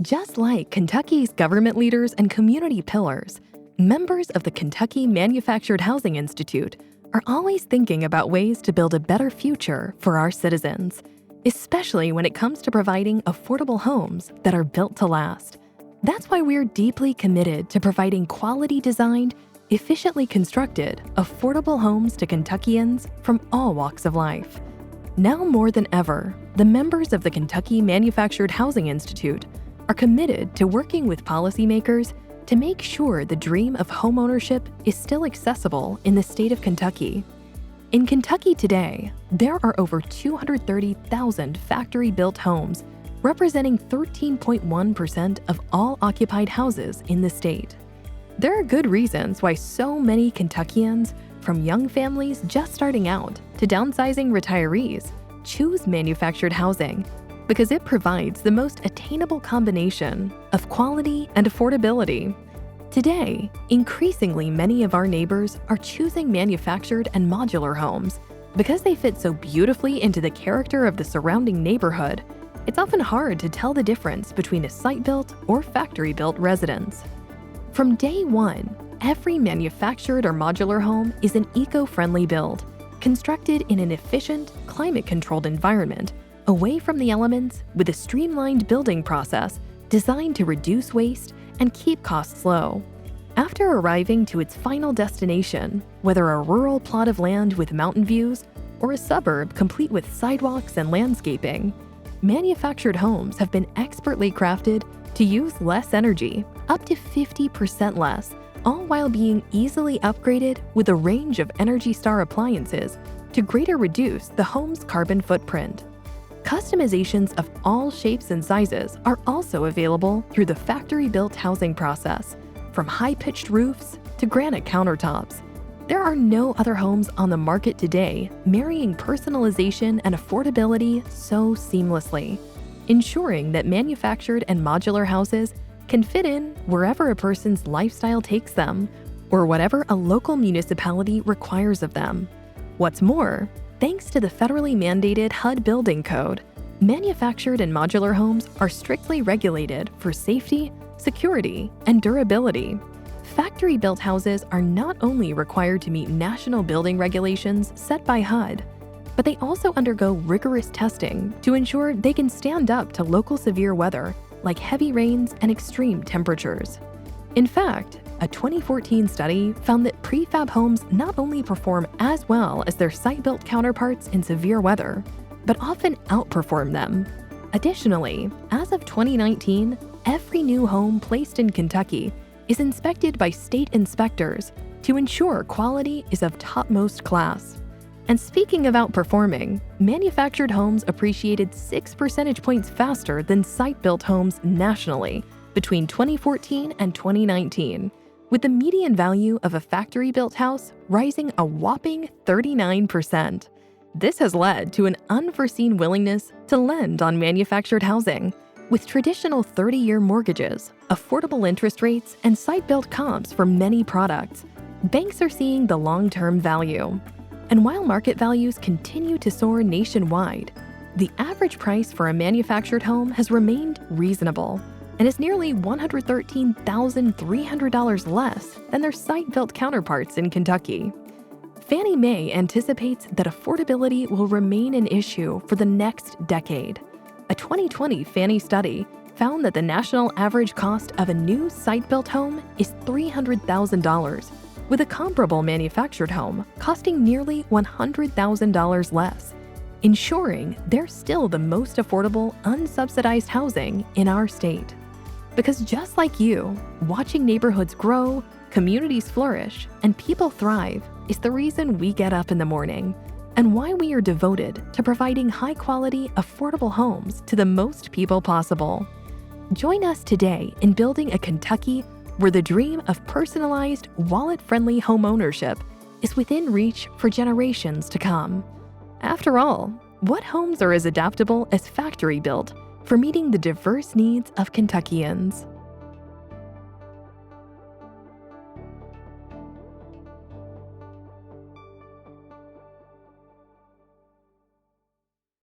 Just like Kentucky's government leaders and community pillars, members of the Kentucky Manufactured Housing Institute are always thinking about ways to build a better future for our citizens, especially when it comes to providing affordable homes that are built to last. That's why we're deeply committed to providing quality-designed, efficiently constructed, affordable homes to Kentuckians from all walks of life. Now more than ever, the members of the Kentucky Manufactured Housing Institute are committed to working with policymakers to make sure the dream of homeownership is still accessible in the state of Kentucky. In Kentucky today, there are over 230,000 factory-built homes, representing 13.1% of all occupied houses in the state. There are good reasons why so many Kentuckians, from young families just starting out to downsizing retirees, choose manufactured housing because it provides the most attainable combination of quality and affordability. Today, increasingly many of our neighbors are choosing manufactured and modular homes because they fit so beautifully into the character of the surrounding neighborhood. It's often hard to tell the difference between a site-built or factory-built residence. From day one, every manufactured or modular home is an eco-friendly build, constructed in an efficient, climate-controlled environment, away from the elements with a streamlined building process designed to reduce waste and keep costs low. After arriving to its final destination, whether a rural plot of land with mountain views or a suburb complete with sidewalks and landscaping, manufactured homes have been expertly crafted to use less energy, up to 50% less, all while being easily upgraded with a range of Energy Star appliances to greatly reduce the home's carbon footprint. Customizations of all shapes and sizes are also available through the factory-built housing process, from high-pitched roofs to granite countertops. There are no other homes on the market today marrying personalization and affordability so seamlessly, ensuring that manufactured and modular houses can fit in wherever a person's lifestyle takes them or whatever a local municipality requires of them. What's more, thanks to the federally mandated HUD building code, manufactured and modular homes are strictly regulated for safety, security, and durability. Factory-built houses are not only required to meet national building regulations set by HUD, but they also undergo rigorous testing to ensure they can stand up to local severe weather like heavy rains and extreme temperatures. In fact, a 2014 study found that prefab homes not only perform as well as their site-built counterparts in severe weather, but often outperform them. Additionally, as of 2019, every new home placed in Kentucky is inspected by state inspectors to ensure quality is of topmost class. And speaking of outperforming, manufactured homes appreciated 6 percentage points faster than site-built homes nationally between 2014 and 2019, with the median value of a factory-built house rising a whopping 39%. This has led to an unforeseen willingness to lend on manufactured housing. With traditional 30-year mortgages, affordable interest rates, and site-built comps for many products, banks are seeing the long-term value. And while market values continue to soar nationwide, the average price for a manufactured home has remained reasonable and is nearly $113,300 less than their site-built counterparts in Kentucky. Fannie Mae anticipates that affordability will remain an issue for the next decade. A 2020 Fannie study found that the national average cost of a new site-built home is $300,000, with a comparable manufactured home costing nearly $100,000 less, ensuring they're still the most affordable, unsubsidized housing in our state. Because just like you, watching neighborhoods grow, communities flourish, and people thrive is the reason we get up in the morning, and why we are devoted to providing high-quality, affordable homes to the most people possible. Join us today in building a Kentucky where the dream of personalized, wallet-friendly homeownership is within reach for generations to come. After all, what homes are as adaptable as factory-built for meeting the diverse needs of Kentuckians?